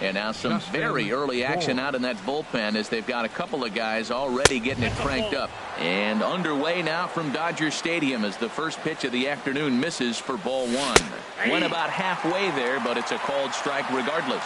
And now some very early action out in that bullpen as they've got a couple of guys already getting it cranked up. And underway now from Dodger Stadium as the first pitch of the afternoon misses for ball one. Went about halfway there, but it's a called strike regardless.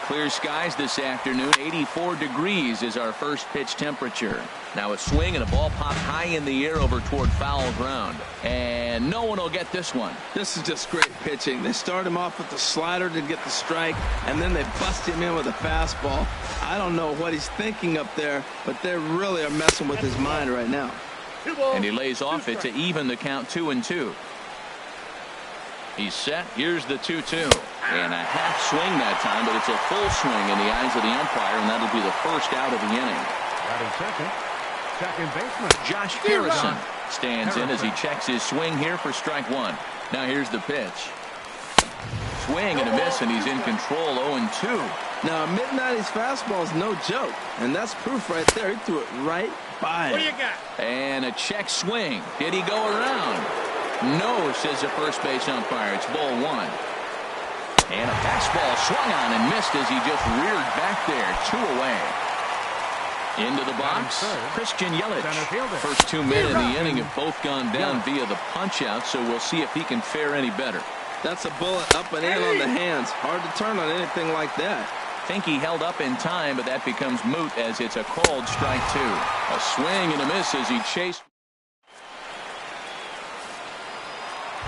Clear skies this afternoon. 84 degrees is our first pitch temperature. Now a swing and a ball popped high in the air over toward foul ground. And no one will get this one. This is just great pitching. They start him off with the slider to get the strike, and then they bust him in with a fastball. I don't know what he's thinking up there, but they really are messing with his mind right now. And he lays off it to even the count 2-2. He's set. Here's the 2-2. And a half swing that time, but it's a full swing in the eyes of the umpire, and that'll be the first out of the inning. Second baseman Josh Harrison stands in as he checks his swing here for strike one. Now here's the pitch. Swing and a miss, and he's in control. 0-2. Now Midnight's fastball is no joke, and that's proof right there. He threw it right by him. What do you got? And a check swing. Did he go around? No, says the first base umpire. It's ball one. And a fastball swung on and missed as he just reared back there. 2 away. Into the box, Christian Yelich. First 2 men in the inning have both gone down via the punch out, so we'll see if he can fare any better. That's a bullet up and in on the hands. Hard to turn on anything like that. Think he held up in time, but that becomes moot as it's a called strike two. A swing and a miss as he chased.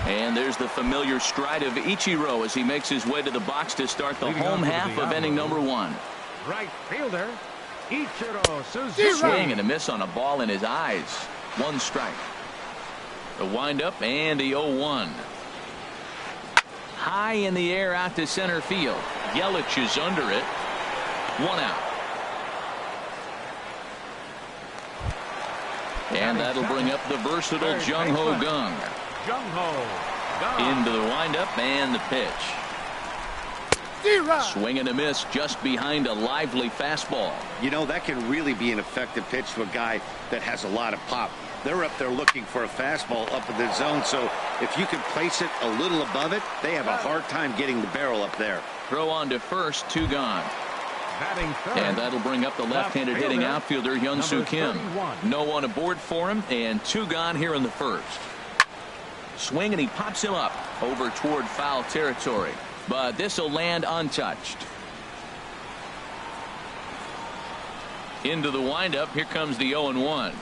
And there's the familiar stride of Ichiro as he makes his way to the box to start the home half of inning number one. Right fielder Ichiro Suzuki. Swing and a miss on a ball in his eyes. 1 strike. The windup and the 0-1. High in the air out to center field. Yelich is under it. 1 out. And that'll bring up the versatile Jung-Ho Kang. Into the windup and the pitch. Swing and a miss just behind a lively fastball. You know, that can really be an effective pitch to a guy that has a lot of pop. They're up there looking for a fastball up in the zone, so if you can place it a little above it, they have a hard time getting the barrel up there. Throw on to first, 2 gone. And that'll bring up the left-handed hitting outfielder Hyun-Soo Kim. No one aboard for him, and 2 gone here in the first. Swing and he pops him up over toward foul territory, but this will land untouched. Into the windup. Here comes the 0-1.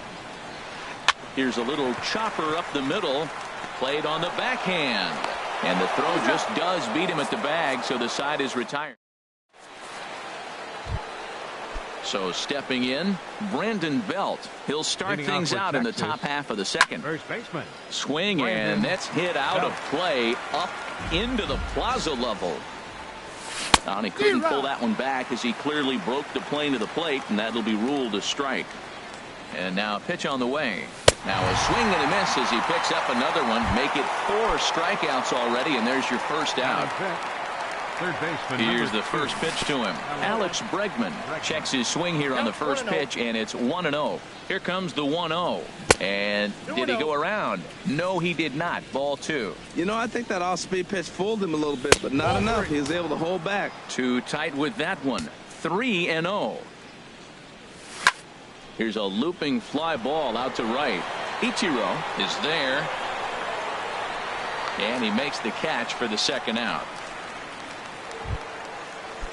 Here's a little chopper up the middle, played on the backhand, and the throw just does beat him at the bag, so the side is retired. So stepping in, Brandon Belt. He'll start things out in the top half of the second. First baseman. Swing, and that's hit out of play up into the plaza level. And he couldn't pull that one back as he clearly broke the plane to the plate, and that'll be ruled a strike. And now a pitch on the way. Now a swing and a miss as he picks up another one. Make it 4 strikeouts already, and there's your first out. Here's the first pitch to him. Alex Bregman checks his swing here on the first pitch, and it's 1-0. Here comes the 1-0. And did he go around? No, he did not. Ball 2. You know, I think that off-speed pitch fooled him a little bit, but not enough. He was able to hold back. Too tight with that one. 3-0. Here's a looping fly ball out to right. Ichiro is there. And he makes the catch for the second out.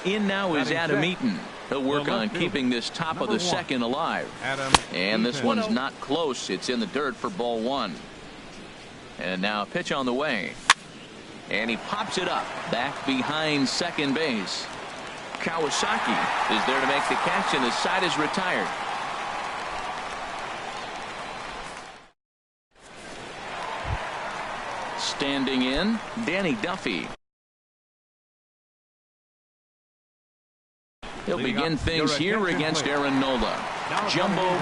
In now is Adam Eaton. He'll work on keeping this top of the second alive. And this one's not close. It's in the dirt for ball 1. And now a pitch on the way. And he pops it up back behind second base. Kawasaki is there to make the catch, and the side is retired. Standing in, Danny Duffy. He'll begin things here against Aaron Nola. Jumbo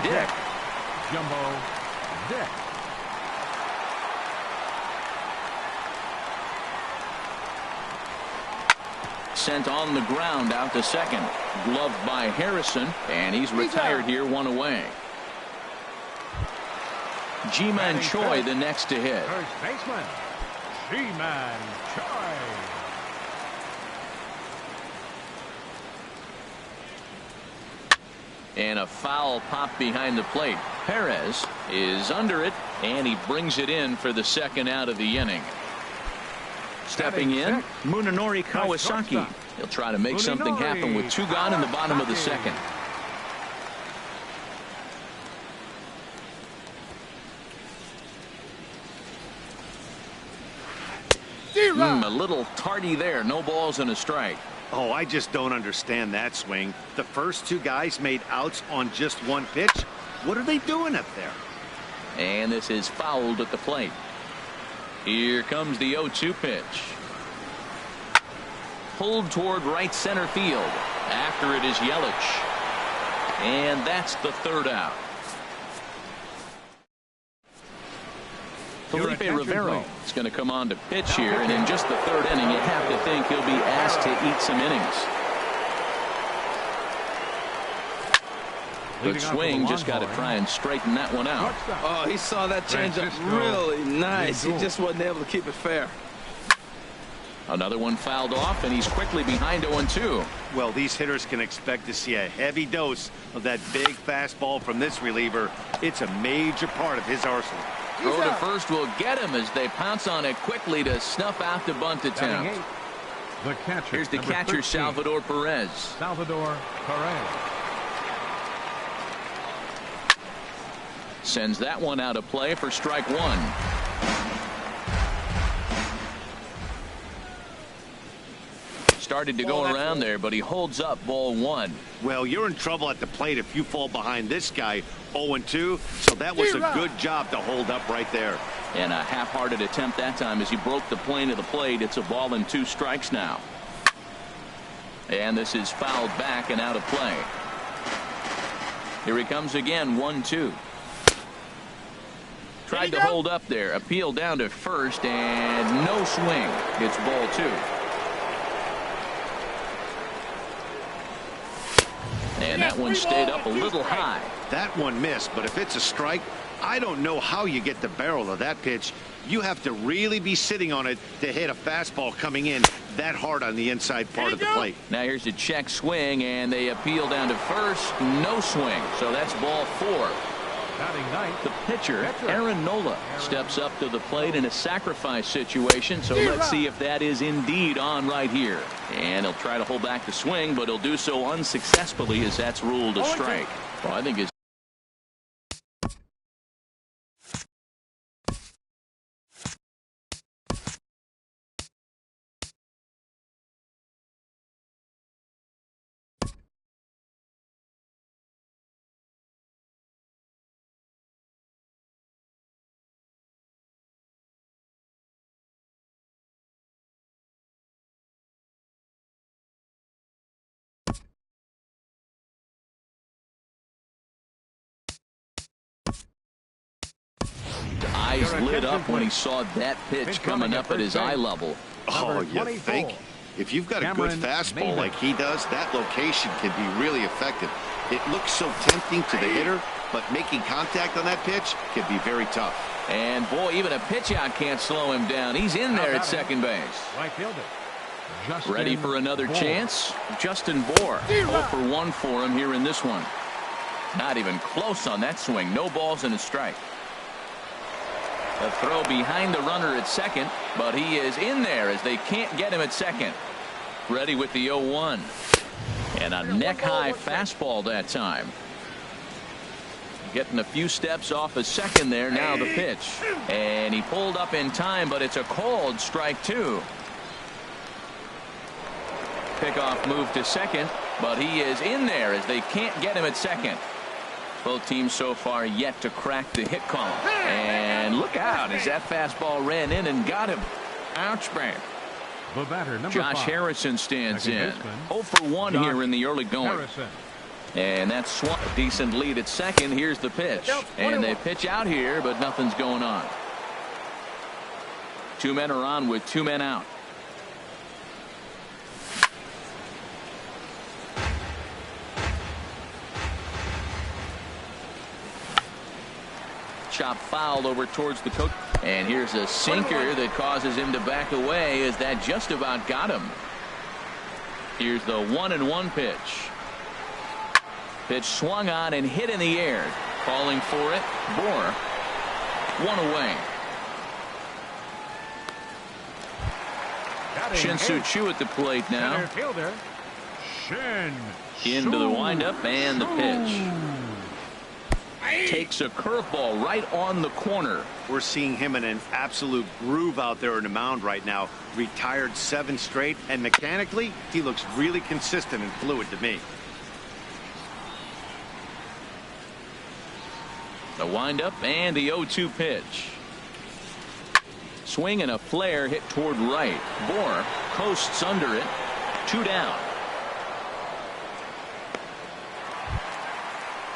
Dick. Jumbo Dick. Sent on the ground out to second. Gloved by Harrison, and he's retired here, one away. G-Man Choi the next to hit. First baseman, G-Man Choi. And a foul pop behind the plate. Perez is under it, and he brings it in for the second out of the inning. Stepping in, Munenori Kawasaki. He'll try to make something happen with 2 gone in the bottom of the second. A little tardy there. No balls and a strike. Oh, I just don't understand that swing. The first 2 guys made outs on just 1 pitch. What are they doing up there? And this is fouled at the plate. Here comes the 0-2 pitch. Pulled toward right center field. After it is Yelich. And that's the 3rd out. Felipe Rivero is going to come on to pitch here, and in just the 3rd inning, you have to think he'll be asked to eat some innings. Good swing, just got to try and straighten that one out. Oh, he saw that changeup really nice. He just wasn't able to keep it fair. Another one fouled off, and he's quickly behind 0-2. Well, these hitters can expect to see a heavy dose of that big fastball from this reliever. It's a major part of his arsenal. Throw to first will get him as they pounce on it quickly to snuff out the bunt attempt. The catcher. Here's the catcher, 13. Salvador Perez. Salvador Perez. Sends that one out of play for strike 1. Started to go around there, but he holds up, ball 1. Well, you're in trouble at the plate if you fall behind this guy 0-2, so that was a good job to hold up right there. And a half-hearted attempt that time as he broke the plane of the plate. It's a ball and 2 strikes now. And this is fouled back and out of play. Here he comes again, 1-2. Tried to hold up there, appeal down to first, and no swing. It's ball 2. And that one stayed up a little high. That one missed, but if it's a strike, I don't know how you get the barrel of that pitch. You have to really be sitting on it to hit a fastball coming in that hard on the inside part of the plate. Now here's a check swing, and they appeal down to first. No swing, so that's ball 4. The pitcher, Aaron Nola, steps up to the plate in a sacrifice situation, so let's see if that is indeed on right here. And he'll try to hold back the swing, but he'll do so unsuccessfully as that's ruled a strike. Well, I think his eyes lit up when he saw that pitch coming up at his eye level. Oh, you think? If you've got a good fastball like he does, that location can be really effective. It looks so tempting to the hitter, but making contact on that pitch can be very tough. And boy, even a pitch out can't slow him down. He's in there at second base. Right fielder. Ready for another chance? Justin Bour. 0 for 1 for him here in this one. Not even close on that swing. No balls and a strike. A throw behind the runner at second, but he is in there as they can't get him at second. Ready with the 0-1. And a neck-high fastball that time. Getting a few steps off a second there. Now the pitch. And he pulled up in time, but it's a called strike 2. Pickoff move to second, but he is in there as they can't get him at second. Both teams so far yet to crack the hit column. And look out as that fastball ran in and got him. Ouch, man. The batter, number Josh 5. Harrison stands in. 0 for 1 here in the early going. Harrison. And that's a decent lead at second. Here's the pitch. And they pitch out here, but nothing's going on. 2 men are on with 2 men out. Chop foul over towards the coach. And here's a sinker that causes him to back away as that just about got him. Here's the 1-1 pitch. Pitch swung on and hit in the air. Calling for it. Bohr. 1 away. Shin-Soo Choo at the plate now. Into the windup and the pitch. Takes a curveball right on the corner. We're seeing him in an absolute groove out there in the mound right now. Retired 7 straight, and mechanically, he looks really consistent and fluid to me. The windup and the 0-2 pitch. Swing and a flare hit toward right. Bohr coasts under it. 2 down.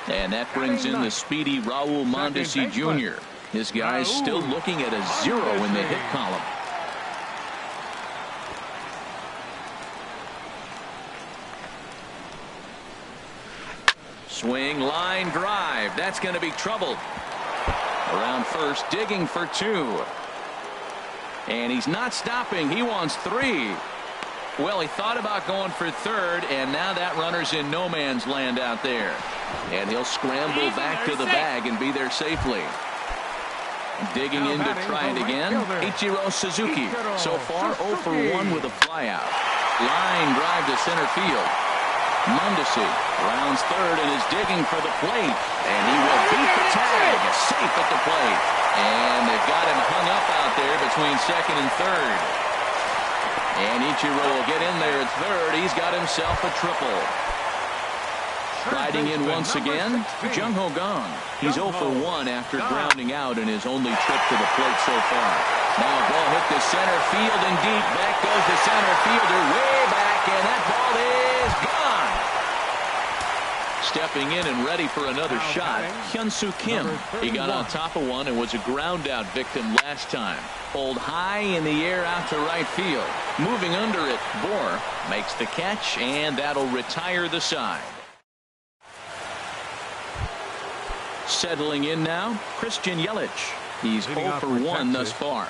And that brings in the speedy Raul Mondesi Jr. This guy's still looking at a 0 in the hit column. Swing, line drive. That's going to be trouble. Around first, digging for 2. And he's not stopping. He wants 3. Well, he thought about going for third, and now that runner's in no man's land out there. And he'll scramble back to the bag and be there safely. Digging in to try it again, Ichiro Suzuki. So far, 0 for 1 with a flyout. Line drive to center field. Mondesi rounds third and is digging for the plate. And he will beat the tag. Safe at the plate. And they've got him hung up out there between second and third. And Ichiro will get in there at third. He's got himself a triple. Riding in once again, Jung-Ho Kang. He's 0 for 1 after grounding out in his only trip to the plate so far. Now a ball hit to center field and deep. Back goes the center fielder way back, and that ball is gone. Stepping in and ready for another shot, Hyun-Soo Kim. He got on top of one and was a ground out victim last time. Pulled high in the air out to right field. Moving under it, Bohr makes the catch, and that'll retire the side. Settling in now, Christian Yelich. He's 0 for 1 thus far.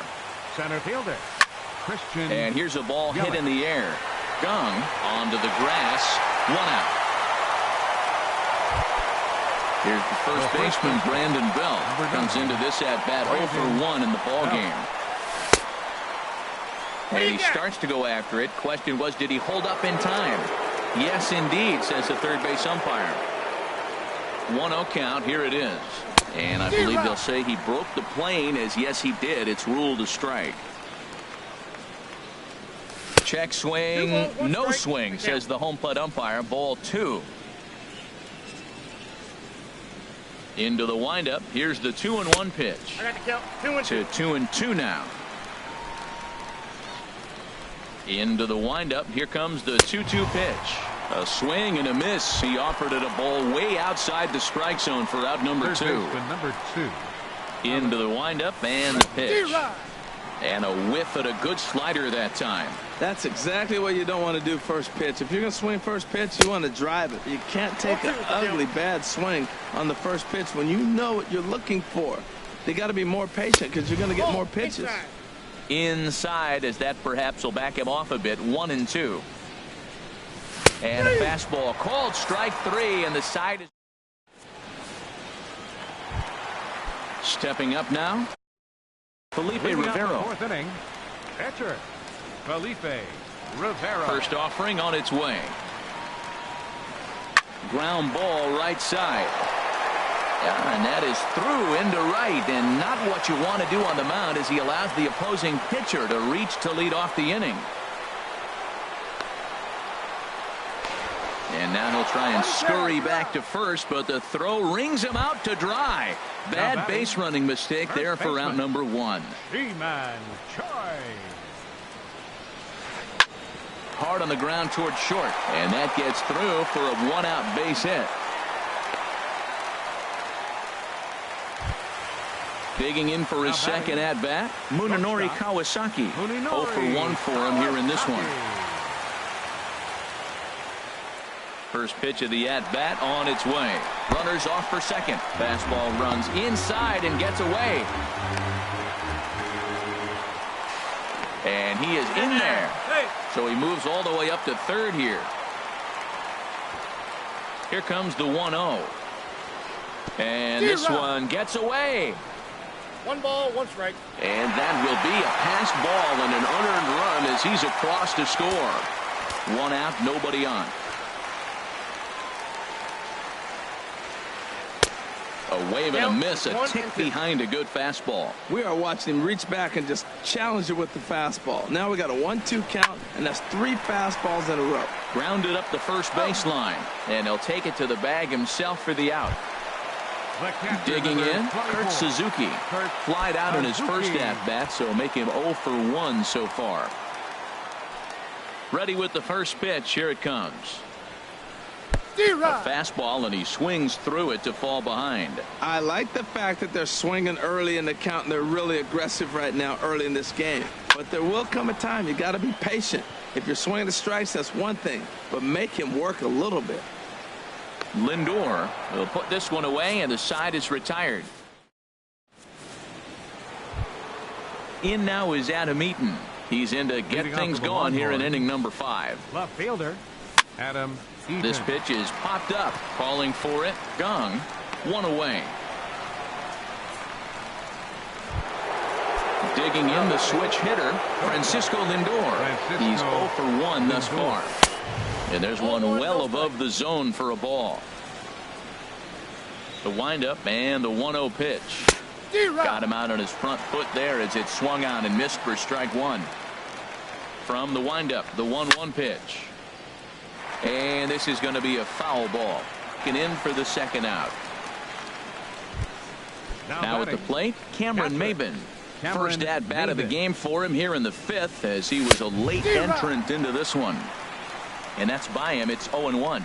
Center fielder, Christian. And here's a ball hit in the air. Kang onto the grass. 1 out. Here's the first baseman, Brandon Belt. Comes into this at-bat 0 for 1 in the ballgame. And he starts to go after it. Question was, did he hold up in time? Yes, indeed, says the third base umpire. 1-0 count. Here it is. And I believe they'll say he broke the plane, as yes, he did. It's ruled a strike. Check swing. No swing, says the home plate umpire. Ball 2. Into the windup. Here's the 2-1 pitch. To 2-2 now. Into the windup. Here comes the 2-2 pitch. A swing and a miss. He offered it a ball way outside the strike zone for out number 2. Into the windup and the pitch. And a whiff at a good slider that time. That's exactly what you don't want to do first pitch. If you're going to swing first pitch, you want to drive it. You can't take an ugly, bad swing on the first pitch when you know what you're looking for. They got to be more patient because you're going to get more pitches. Inside, as that perhaps will back him off a bit. 1-2. And a fastball called strike 3, and the side is stepping up now. Felipe Rivero. Fourth inning, pitcher Felipe Rivero. First offering on its way. Ground ball right side. And that is through into right, and not what you want to do on the mound as he allows the opposing pitcher to reach to lead off the inning. And now he'll try and scurry back to first, but the throw rings him out to dry. Bad base running mistake there for out number 1. He-Man Choi. hard on the ground towards short, and that gets through for a one-out base hit. Digging in for his second at-bat, Munenori Kawasaki. 0 for 1 for him here in this one. First pitch of the at-bat on its way. Runners off for second. Fastball runs inside and gets away. And he is in there. So he moves all the way up to third here. Here comes the 1-0. And this one gets away. 1 ball, 1 strike. And that will be a passed ball and an unearned run as he's across to score. 1 out, nobody on. A wave and a miss, a tick behind a good fastball. We are watching him reach back and just challenge it with the fastball. Now we got a 1-2 count, and that's 3 fastballs in a row. Grounded up the first baseline, and he'll take it to the bag himself for the out. Digging in, Kurt Suzuki. Flied out in his first at-bat, so make him 0 for 1 so far. Ready with the first pitch. Here it comes. A fastball, and he swings through it to fall behind. I like the fact that they're swinging early in the count, and they're really aggressive right now early in this game. But there will come a time you got to be patient. If you're swinging the strikes, that's one thing, but make him work a little bit. Lindor will put this one away, and the side is retired. In now is Adam Eaton. He's in to get things going here in inning number 5. Left fielder, Adam Eaton. This pitch is popped up. Calling for it. Gong. 1 away. Digging in the switch hitter, Francisco Lindor. He's 0 for 1 thus far. And there's one well above the zone for a ball. The windup and the 1-0 pitch. Got him out on his front foot there as it swung on and missed for strike 1. From the windup, the 1-1 pitch. And this is going to be a foul ball. In for the second out. Now at the plate, Cameron Maybin. First at-bat of the game for him here in the 5th, as he was a late entrant into this one. And that's by him. It's 0-1.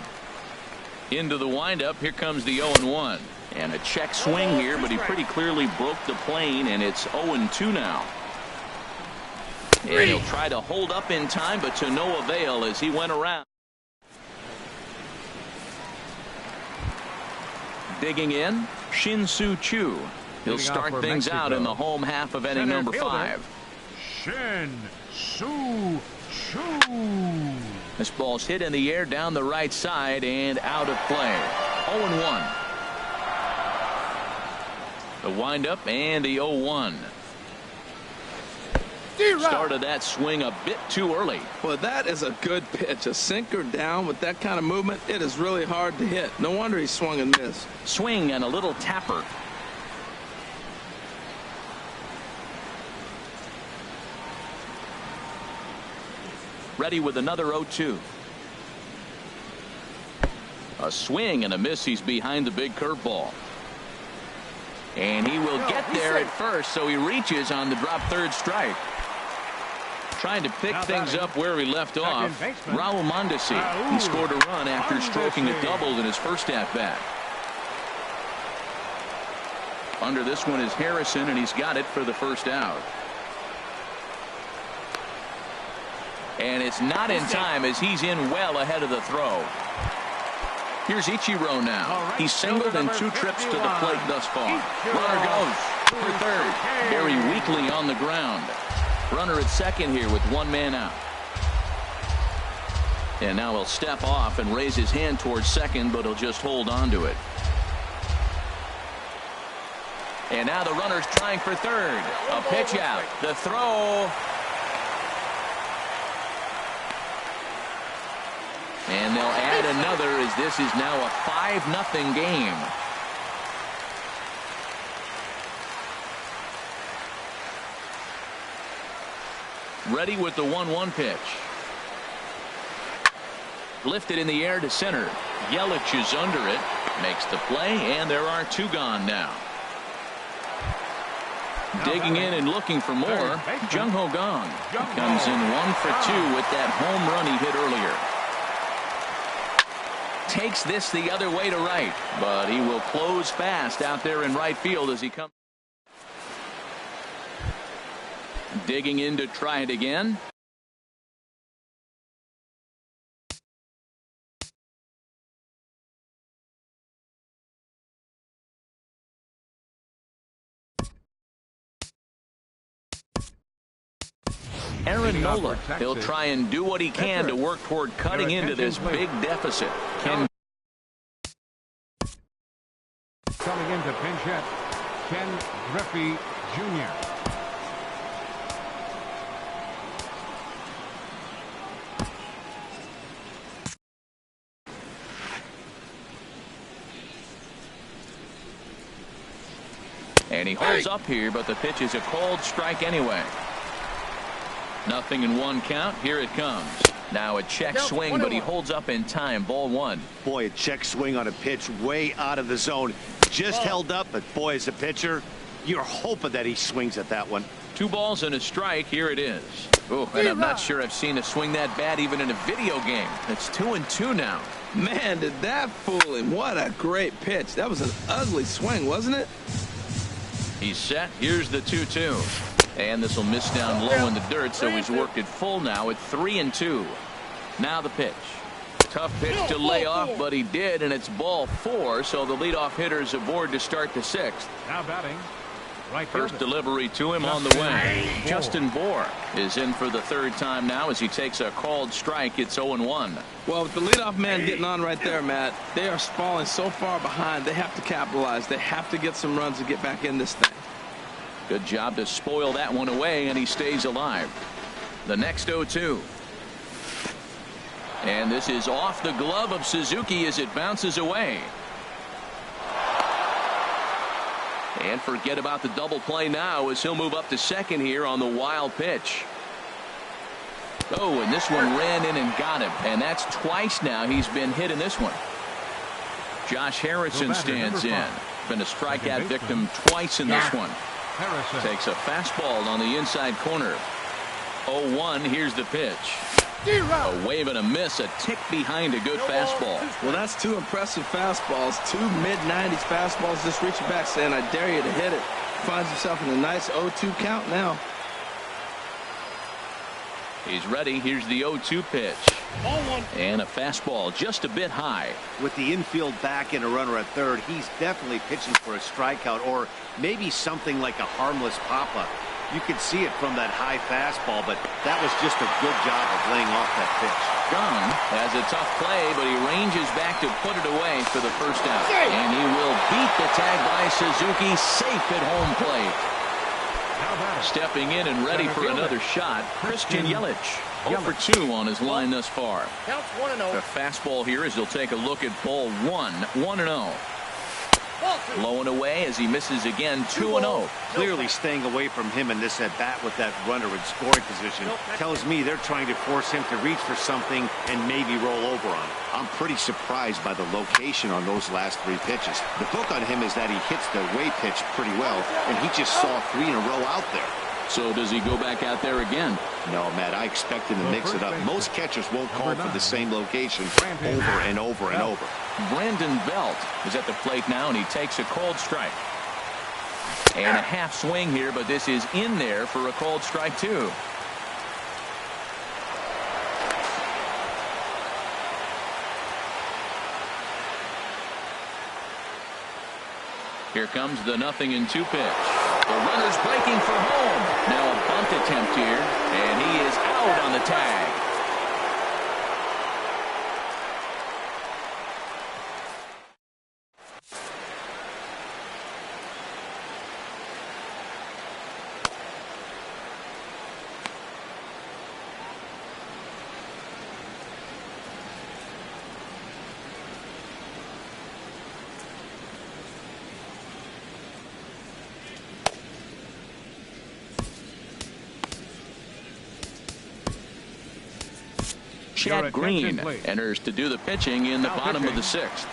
Into the windup. Here comes the 0-1. And a check swing here, but he pretty clearly broke the plane, and it's 0-2 now. And he'll try to hold up in time, but to no avail as he went around. Digging in, Shin-Soo Choo. He'll start things out in the home half of inning number 5. Shin-Soo Choo. This ball's hit in the air down the right side and out of play. 0-1. The windup and the 0-1. Started that swing a bit too early. Well, that is a good pitch. A sinker down with that kind of movement, it is really hard to hit. No wonder he swung and missed. Swing and a little tapper. Ready with another 0-2. A swing and a miss. He's behind the big curveball. And he will get there at first, so he reaches on the drop third strike. Trying to pick things up where he left off. Raul Mondesi. He scored a run after stroking a double in his first at-bat. Under this one is Harrison, and he's got it for the first out. And it's not in time as he's in well ahead of the throw. Here's Ichiro now. He's singled in 2 trips to the plate thus far. Runner goes for third. Very weakly on the ground. Runner at second here with 1 man out. And now he'll step off and raise his hand towards second, but he'll just hold on to it. And now the runner's trying for third. A pitch out. The throw. And they'll add another as this is now a 5-0 game. Ready with the 1-1 pitch. Lifted in the air to center. Yelich is under it. Makes the play, and there are 2 gone now. Digging in and looking for more, Jung Ho Gong comes in 1 for 2 with that home run he hit earlier. Takes this the other way to right, but he will close fast out there in right field as he comes. Digging in to try it again. Aaron Nola, he'll try and do what he can to work toward cutting into this big deficit. Coming into pinch hit, Ken Griffey Jr. And he holds up here, but the pitch is a called strike anyway. Nothing in 1 count. Here it comes. Now a check swing, but he holds up in time. Ball 1. Boy, a check swing on a pitch way out of the zone. Just held up, but boy, as a pitcher, you're hoping that he swings at that one. 2 balls and a strike. Here it is. Oh, and I'm not sure I've seen a swing that bad even in a video game. It's 2-2 now. Man, did that fool him. What a great pitch. That was an ugly swing, wasn't it? He's set. Here's the 2-2. And this will miss down low in the dirt, so he's worked it full now at 3-2. Now the pitch. Tough pitch to lay off, but he did, and it's ball 4, so the leadoff hitter is aboard to start the 6th. Now batting. Right First delivery to him on the way. Justin Bohr is in for the 3rd time now as he takes a called strike. It's 0-1. Well, with the leadoff man getting on right there, Matt, they are falling so far behind. They have to capitalize. They have to get some runs to get back in this thing. Good job to spoil that one away, and he stays alive. The next 0-2. And this is off the glove of Suzuki as it bounces away. And forget about the double play now as he'll move up to second here on the wild pitch. Oh, and this one ran in and got him. And that's twice now he's been hit in this one. Josh Harrison stands in. Been a strikeout victim twice in this one. Harrison takes a fastball on the inside corner. 0-1. Here's the pitch. A wave and a miss, a tick behind a good fastball. Well, that's 2 impressive fastballs, 2 mid-90s fastballs just reaching back saying, I dare you to hit it. Finds himself in a nice 0-2 count now. He's ready. Here's the 0-2 pitch. And a fastball just a bit high. With the infield back and a runner at third, he's definitely pitching for a strikeout or maybe something like a harmless pop-up. You can see it from that high fastball, but that was just a good job of laying off that pitch. Gunn has a tough play, but he ranges back to put it away for the first out. And he will beat the tag by Suzuki, safe at home plate. Stepping in and ready for another shot, Christian Yelich. 0 for 2 on his line thus far. Counts 1-0. The fastball here as he'll take a look at ball 1, 1-0. Low and away as he misses again, 2-0. Clearly staying away from him in this at-bat with that runner in scoring position tells me they're trying to force him to reach for something and maybe roll over on it. I'm pretty surprised by the location on those last 3 pitches. The book on him is that he hits the way pitch pretty well, and he just saw 3 in a row out there. So does he go back out there again? No, Matt, I expect him to mix it up. Most catchers won't call for the same location over and over and over. Brandon Belt is at the plate now, and he takes a called strike. And a half swing here, but this is in there for a called strike too. Here comes the 0-2 pitch. The runner's breaking for home. Now a bunt attempt here, and he is out on the tag. Chad Green enters to do the pitching in the bottom of the 6th.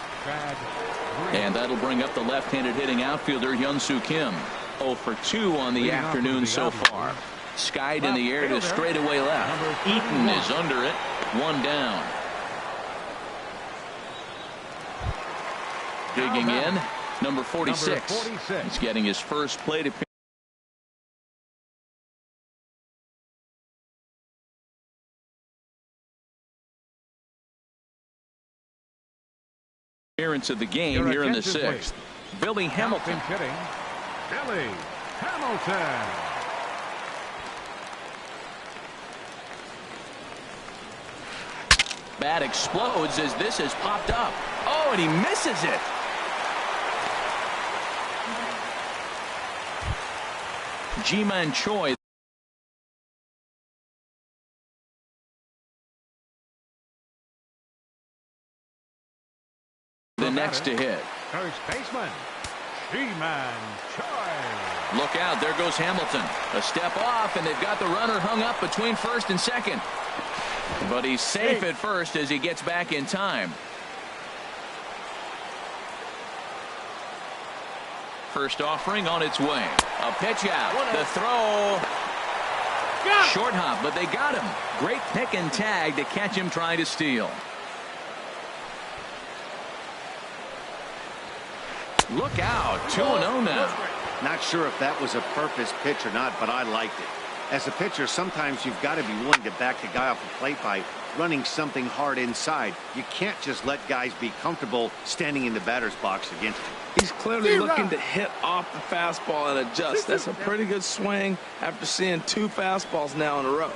And that'll bring up the left-handed hitting outfielder Hyun-Soo Kim. 0 for 2 on the afternoon so far. Skied in the air to straightaway left. Eaton is under it. 1 down. Digging in, number 46. He's getting his first plate appearance of the game here in the 6th. Billy Hamilton. Billy Hamilton. Bat explodes as this has popped up. Oh, and he misses it. Ji-Man Choi. The next to hit. First baseman, Ji-Man Choi. Look out, there goes Hamilton. A step off, and they've got the runner hung up between first and second. But he's safe at first as he gets back in time. First offering on its way. A pitch out. The throw. Short hop, but they got him. Great pick and tag to catch him trying to steal. Look out. 2-0 now. Not sure if that was a purpose pitch or not, but I liked it. As a pitcher, sometimes you've got to be willing to back the guy off the plate by running something hard inside. You can't just let guys be comfortable standing in the batter's box against you. He's clearly looking to hit off the fastball and adjust. That's a pretty good swing after seeing 2 fastballs now in a row.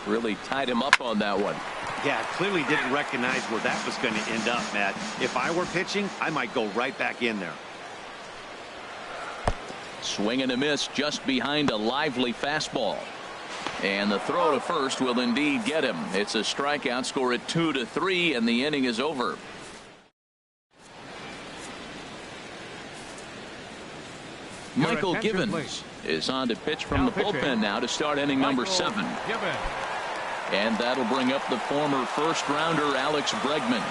Really tied him up on that one. Yeah, clearly didn't recognize where that was going to end up, Matt. If I were pitching, I might go right back in there. Swing and a miss just behind a lively fastball. And the throw to first will indeed get him. It's a strikeout, score at 2-3, and the inning is over. Michael Givens is on to pitch from the bullpen now to start inning number 7. And that'll bring up the former first-rounder Alex Bregman.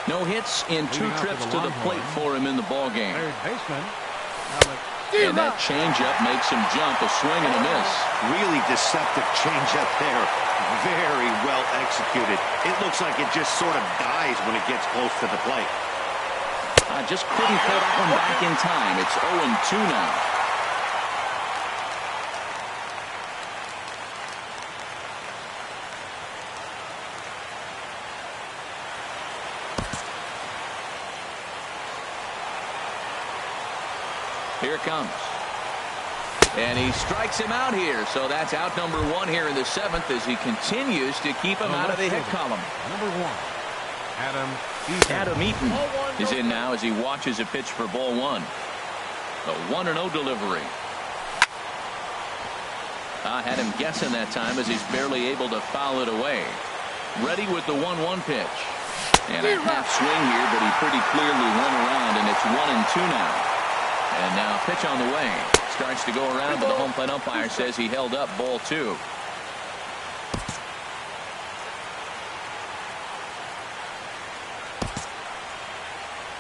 No hits in 2 trips to the plate for him in the ballgame. And that changeup makes him jump. A swing and a miss. Really deceptive changeup there. Very well executed. It looks like it just sort of dies when it gets close to the plate. Just couldn't pull that one back in time. It's 0-2 now. Here it comes. And he strikes him out here. So that's out number 1 here in the 7th as he continues to keep him out of the hit column. Number 1, Adam Eaton is in now as he watches a pitch for ball 1. A 1-0 delivery. I had him guessing that time as he's barely able to foul it away. Ready with the 1-1 pitch. And a half swing here, but he pretty clearly went around, and it's 1-2 now. And now pitch on the way. Starts to go around, but the home plate umpire says he held up ball 2.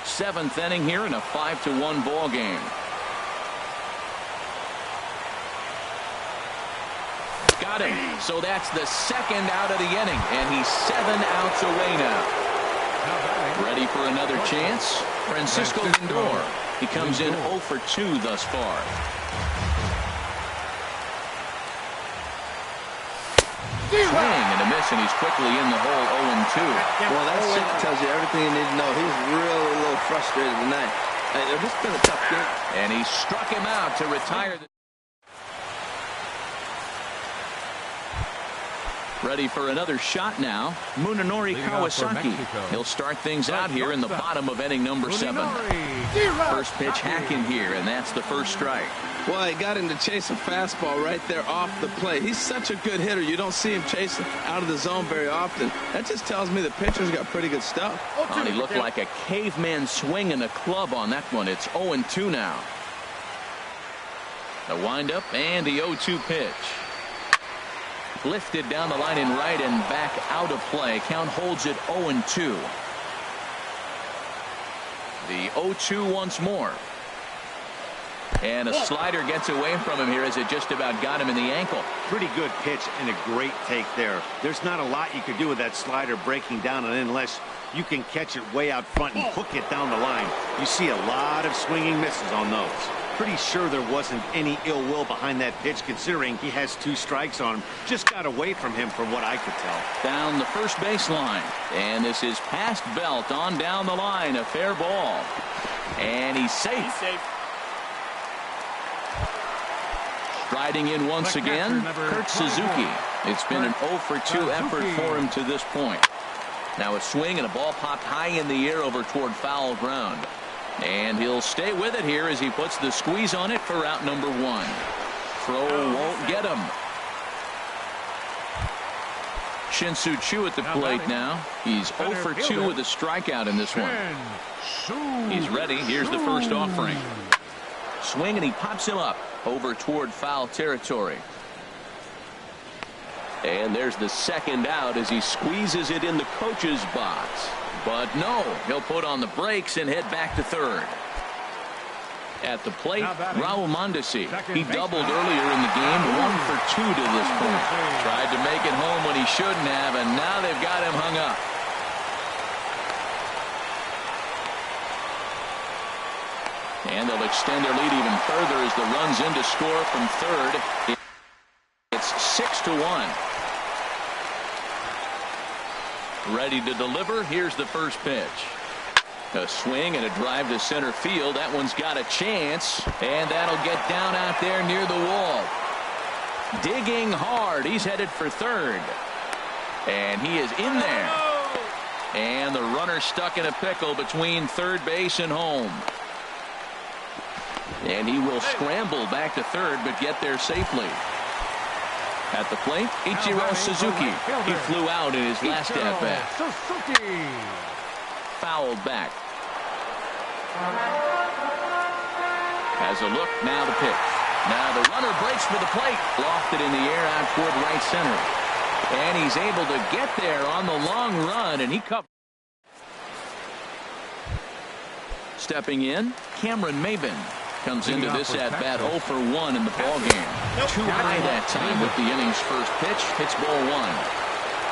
Seventh inning here in a 5-1 ball game. Got him. So that's the 2nd out of the inning, and he's 7 outs away now. Ready for another chance? Francisco Lindor. He comes in 0 for 2 thus far. Swing and a miss, and he's quickly in the hole 0-2. Well, that tells you everything you need to know. He's really a little frustrated tonight. This has been a tough game. And he struck him out to retire. Ready for another shot now. Munenori Kawasaki. He'll start things out here in the bottom of inning number 7. First pitch hacking here, and that's the first strike. Well, he got him to chase a fastball right there off the plate. He's such a good hitter. You don't see him chasing out of the zone very often. That just tells me the pitcher's got pretty good stuff. Oh, he looked like a caveman swinging a club on that one. It's 0-2 now. The windup and the 0-2 pitch. Lifted down the line in right and back out of play. Count holds it 0-2. The 0-2 once more. And a slider gets away from him here as it just about got him in the ankle. Pretty good pitch and a great take there. There's not a lot you could do with that slider breaking down, and unless you can catch it way out front and hook it down the line, you see a lot of swinging misses on those. Pretty sure there wasn't any ill will behind that pitch, considering he has 2 strikes on him. Just got away from him from what I could tell. Down the first baseline. And this is past Belt on down the line. A fair ball. And he's safe. Striding in once again, Kurt Suzuki. It's been an 0 for 2 effort for him to this point. Now a swing and a ball popped high in the air over toward foul ground. And he'll stay with it here as he puts the squeeze on it for out number 1. Throw won't get him. Shin-Soo Choo at the plate now. He's 0 for 2 with a strikeout in this one. He's ready. Here's the first offering. Swing and he pops him up over toward foul territory. And there's the second out as he squeezes it in the coach's box. But no, he'll put on the brakes and head back to third. At the plate, Raul Mondesi. He doubled earlier in the game, 1 for 2 to this point. Tried to make it home when he shouldn't have, and now they've got him hung up. And they'll extend their lead even further as the runs in to score from third. It's 6-1. Ready to deliver. Here's the first pitch. A swing and a drive to center field. That one's got a chance, and that'll get down out there near the wall. Digging hard. He's headed for third. And he is in there. And the runner stuck in a pickle between third base and home. And he will scramble back to third, but get there safely. At the plate, Ichiro Suzuki. He flew out in his last at-bat. Fouled back. Has a look, now the pitch. Now the runner breaks for the plate. Lofted in the air out toward right center. And he's able to get there on the long run, and he covered. Stepping in, Cameron Maybin. Comes into this at-bat 0 for 1 in the ballgame. Too high that time with the inning's first pitch. Hits ball 1.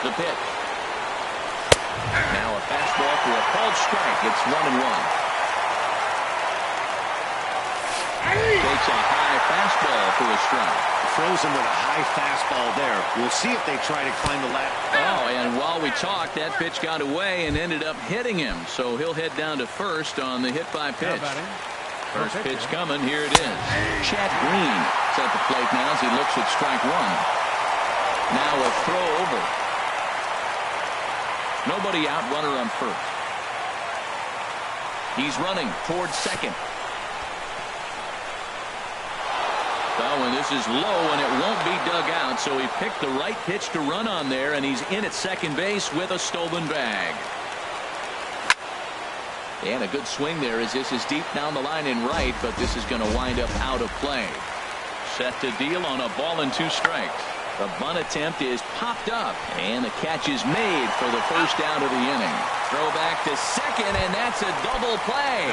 The pitch. Now a fastball for a called strike. It's 1-1. Takes a high fastball for a strike. Throws him with a high fastball there. We'll see if they try to climb the ladder. Oh, and while we talked, that pitch got away and ended up hitting him. So he'll head down to first on the hit by pitch. First pitch coming. Here it is. Chad Green is at the plate now as he looks at strike 1. Now a throw over. Nobody out, runner on first. He's running towards second. Oh, and this is low, and it won't be dug out, so he picked the right pitch to run on there, and he's in at second base with a stolen bag. And a good swing there as this is deep down the line in right, but this is going to wind up out of play. Set to deal on a ball and 2 strikes. The bunt attempt is popped up, and the catch is made for the first out of the inning. Throw back to second, and that's a double play.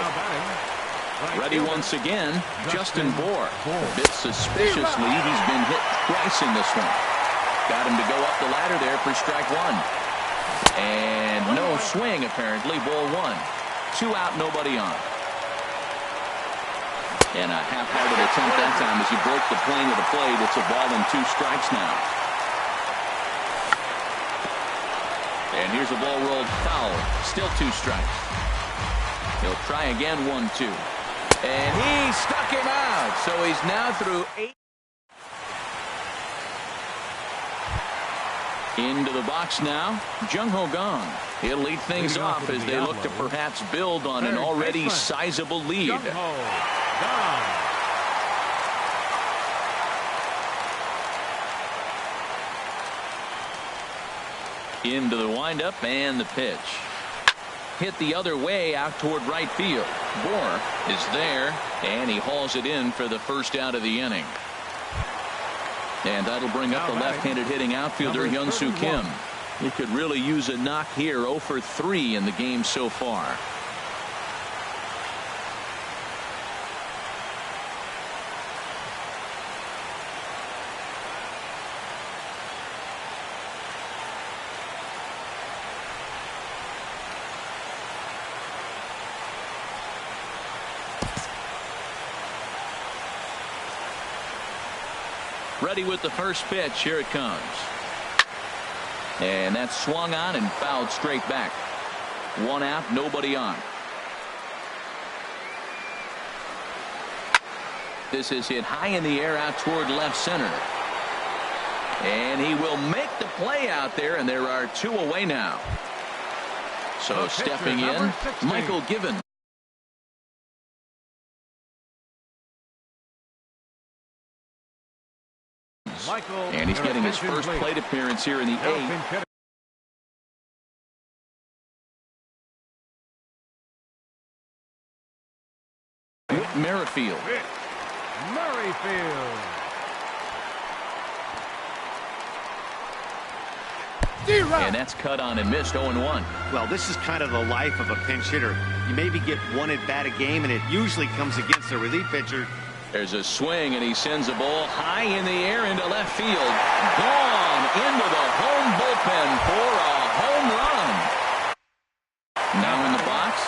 Ready once again, Justin Bohr. A bit suspiciously, he's been hit twice in this one. Got him to go up the ladder there for strike 1. And no swing, apparently, ball 1. 2 out, nobody on. And a half-hearted attempt that time as he broke the plane of the plate. It's a ball and 2 strikes now. And here's a ball rolled foul. Still 2 strikes. He'll try again, 1-2. And he stuck him out. So he's now through 8. Into the box now, Jung Ho Gong. He'll lead things off as they look to perhaps build on an already sizable lead. Into the windup and the pitch. Hit the other way out toward right field. Bohr is there, and he hauls it in for the first out of the inning. And that'll bring up the left-handed hitting outfielder Hyun-Soo Kim. He could really use a knock here. 0 for 3 in the game so far. Ready with the first pitch. Here it comes. And that's swung on and fouled straight back. 1 out, nobody on. This is hit high in the air out toward left center. And he will make the play out there, and there are 2 away now. So stepping in, Michael Given. And he's getting his first plate appearance here in the 8th. Merrifield. And that's cut on and missed. 0-1. Well, this is kind of the life of a pinch hitter. You maybe get 1 at bat a game, and it usually comes against a relief pitcher. There's a swing, and he sends a ball high in the air into left field. Gone into the home bullpen for a home run. Now in the box.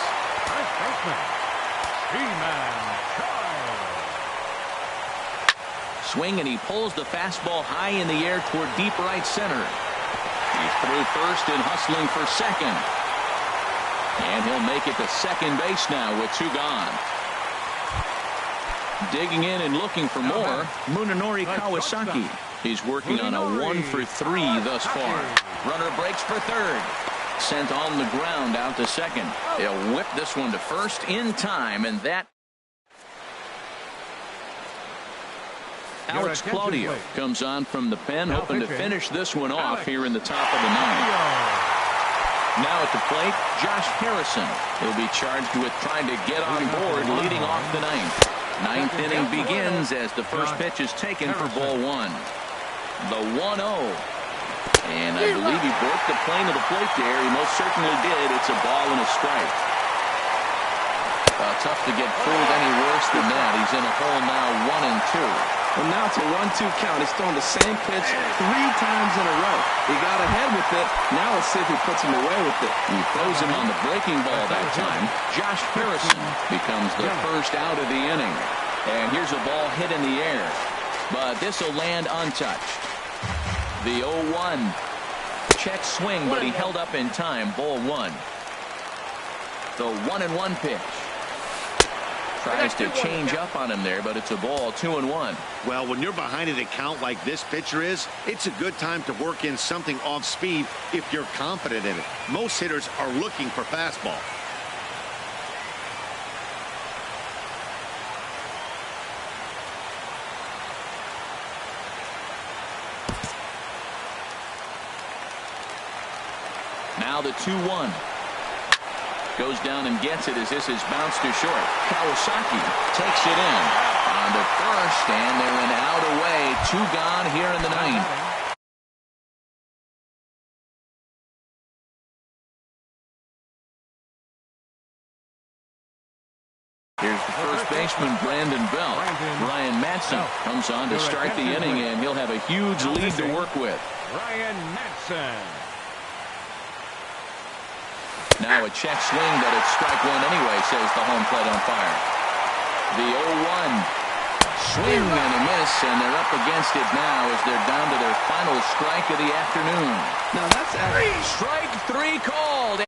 Swing, and he pulls the fastball high in the air toward deep right center. He's through first and hustling for second. And he'll make it to second base now with 2 gone. Digging in and looking for more, Munenori Kawasaki. He's working on a 1 for 3 thus far. Runner breaks for third. Sent on the ground out to second. He'll whip this one to first in time, and that. Alex Claudio comes on from the pen, hoping to finish this one off here in the top of the 9th. Now at the plate, Josh Harrison. He'll be charged with trying to get on board leading off the 9th. 9th inning begins as the first pitch is taken for ball 1. The 1-0. And I believe he broke the plane of the plate there. He most certainly did. It's a ball and a strike. Tough to get fooled any worse than that. He's in a hole now, 1-2. Well, now it's a 1-2 count. He's throwing the same pitch 3 times in a row. He got ahead with it. Now let's see if he puts him away with it. He throws him on the breaking ball that time. Josh Harrison becomes the first out of the inning. And here's a ball hit in the air. But this will land untouched. The 0-1. Check swing, but he held up in time. Ball 1. The 1-1 pitch. Tries to change up on him there, but it's a ball. 2-1. Well, when you're behind an account like this pitcher is, it's a good time to work in something off speed if you're confident in it. Most hitters are looking for fastball. Now the 2-1. Goes down and gets it as this is bounced to short. Kawasaki takes it in. On to first, and they're an out away. 2 gone here in the 9th. Here's the first baseman, Brandon Bell. Ryan Madsen comes on to start the inning, and he'll have a huge lead to work with. Ryan Madsen. Now a check swing, but it's strike 1 anyway, says the home plate umpire. The 0-1. Swing and a miss, and they're up against it now as they're down to their final strike of the afternoon. Now that's strike 3 called.